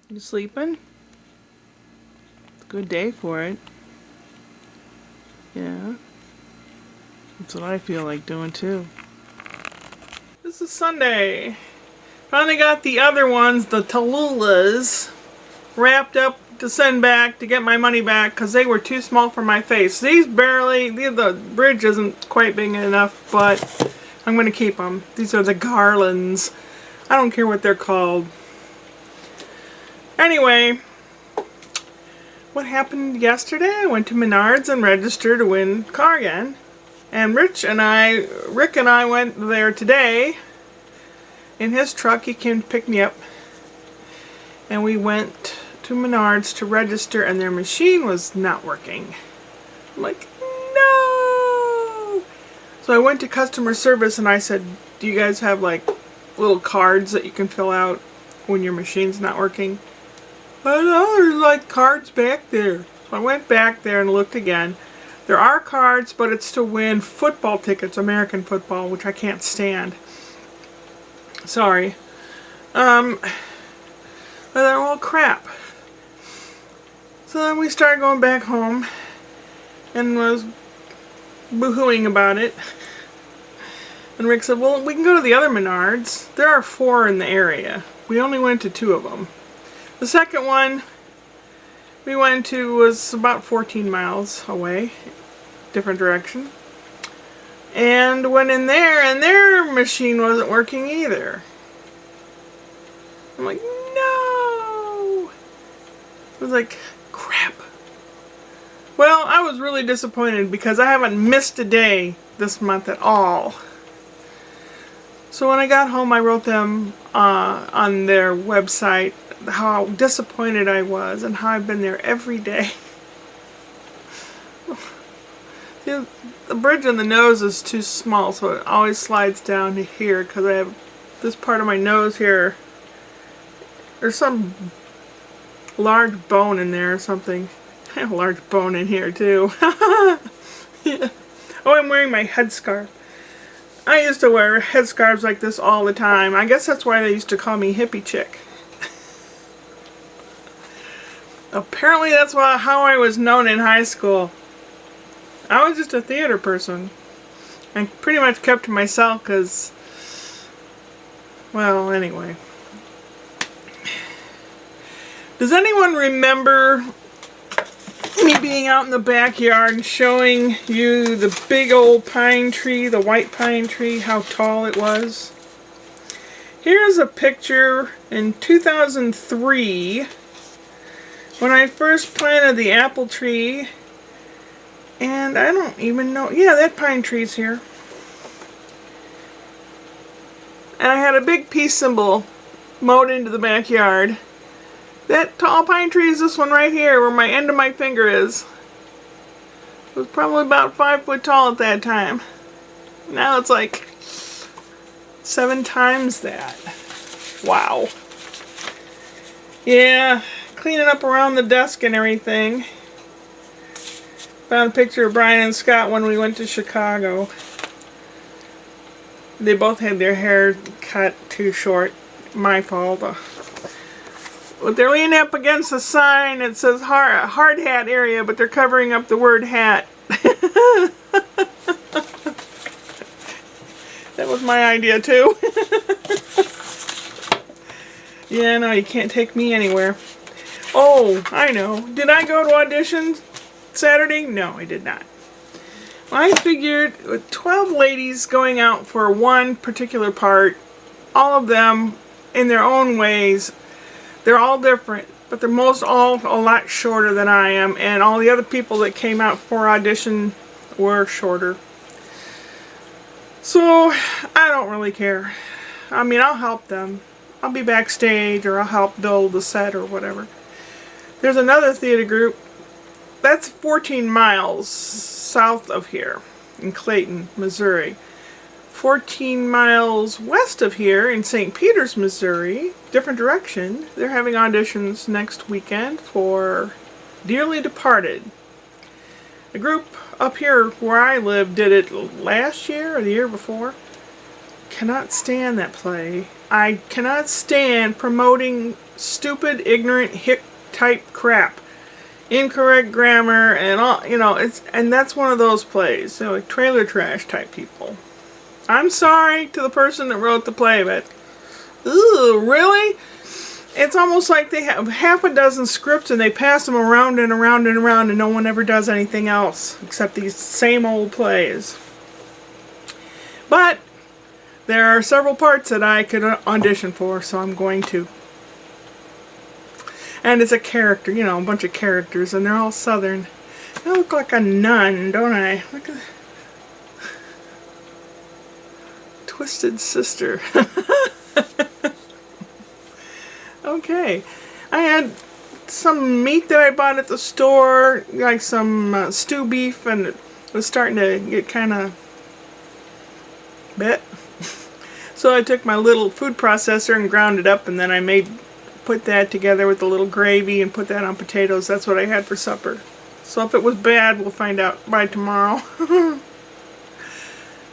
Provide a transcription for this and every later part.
You sleeping? It's a good day for it. Yeah. That's what I feel like doing too. This is Sunday. Finally got the other ones, the Tallulahs, wrapped up to send back to get my money back because they were too small for my face. These barely, the bridge isn't quite big enough, but I'm going to keep them. These are the garlands. I don't care what they're called. Anyway, what happened yesterday? I went to Menards and registered to win a car again. And Rick and I went there today. In his truck, he came to pick me up. And we went to Menards to register, and their machine was not working. I'm like, no! So I went to customer service and I said, do you guys have like little cards that you can fill out when your machine's not working? I know, there's like cards back there. So I went back there and looked again. There are cards, but it's to win football tickets, American football, which I can't stand. Sorry. But then, well, crap. So then we started going back home and was boo-hooing about it. And Rick said, well, we can go to the other Menards. There are 4 in the area. We only went to 2 of them. The second one we went to was about 14 miles away, different direction. And went in there, and their machine wasn't working either. I'm like, no! I was like, crap. Well, I was really disappointed because I haven't missed a day this month at all. So when I got home, I wrote them on their website how disappointed I was and how I've been there every day. The bridge on the nose is too small, so it always slides down to here because I have this part of my nose here. There's some large bone in there or something. I have a large bone in here too. Yeah. Oh, I'm wearing my headscarf. I used to wear headscarves like this all the time. I guess that's why they used to call me hippie chick. Apparently that's how I was known in high school. I was just a theater person. I pretty much kept to myself because, well, anyway. Does anyone remember me being out in the backyard and showing you the big old pine tree, the white pine tree, how tall it was? Here's a picture in 2003 when I first planted the apple tree. And I don't even know. Yeah, that pine tree's here. And I had a big peace symbol mowed into the backyard. That tall pine tree is this one right here, where my end of my finger is. It was probably about 5 foot tall at that time. Now it's like 7 times that. Wow. Yeah, cleaning up around the desk and everything. Found a picture of Brian and Scott when we went to Chicago. They both had their hair cut too short. My fault. But they're leaning up against a sign that says hard hat area, but they're covering up the word hat. That was my idea too. Yeah, no, you can't take me anywhere. Oh, I know. Did I go to auditions Saturday? No, I did not. I figured with 12 ladies going out for one particular part, all of them in their own ways, they're all different, but they're most all a lot shorter than I am, and all the other people that came out for audition were shorter. So, I don't really care. I mean, I'll help them. I'll be backstage, or I'll help build the set, or whatever. There's another theater group that's 14 miles south of here in Clayton, Missouri. 14 miles west of here in St. Peters, Missouri, different direction. They're having auditions next weekend for Dearly Departed. A group up here where I live did it last year or the year before. Cannot stand that play. I cannot stand promoting stupid, ignorant, hick type crap. Incorrect grammar and all, you know, and that's one of those plays, you know, like trailer trash type people. I'm sorry to the person that wrote the play, but ooh, really? It's almost like they have half a dozen scripts and they pass them around and around and around and no one ever does anything else except these same old plays. But there are several parts that I could audition for, so I'm going to. And it's a character, you know, a bunch of characters, and they're all Southern. I look like a nun, don't I? Look at Twisted Sister. Okay. I had some meat that I bought at the store, like some stew beef, and it was starting to get kind of bit. So I took my little food processor and ground it up, and then I put that together with a little gravy and put that on potatoes. That's what I had for supper. So if it was bad, we'll find out by tomorrow.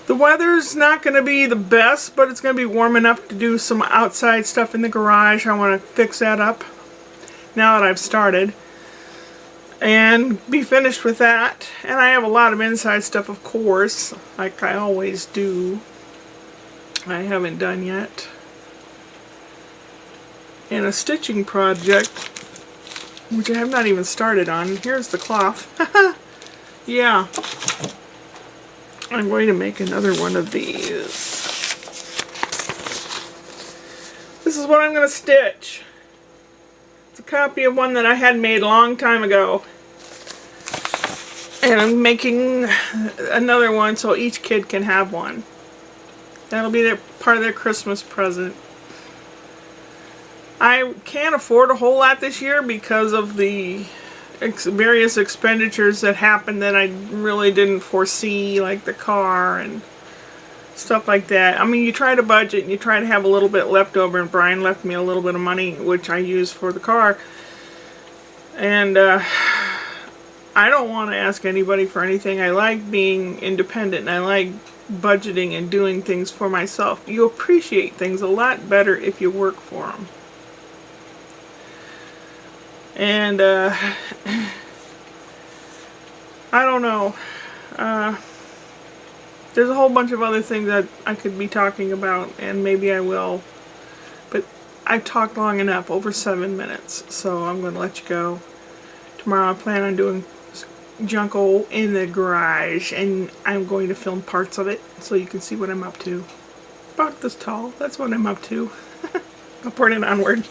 The weather's not going to be the best, but it's going to be warm enough to do some outside stuff in the garage. I want to fix that up now that I've started and be finished with that. And I have a lot of inside stuff, of course, like I always do. I haven't done yet. And a stitching project, which I have not even started on. Here's the cloth. Yeah. I'm going to make another one of these. This is what I'm going to stitch. It's a copy of one that I had made a long time ago. And I'm making another one so each kid can have one. That'll be part of their Christmas present. I can't afford a whole lot this year because of the various expenditures that happened that I really didn't foresee, like the car and stuff like that. I mean, you try to budget and you try to have a little bit left over, and Brian left me a little bit of money, which I use for the car. And I don't want to ask anybody for anything. I like being independent, and I like budgeting and doing things for myself. You appreciate things a lot better if you work for them. And, I don't know. There's a whole bunch of other things that I could be talking about, and maybe I will. But I've talked long enough, over 7 minutes, so I'm going to let you go. Tomorrow I plan on doing Junko in the garage, and I'm going to film parts of it so you can see what I'm up to. About this tall, that's what I'm up to. Upward and onward.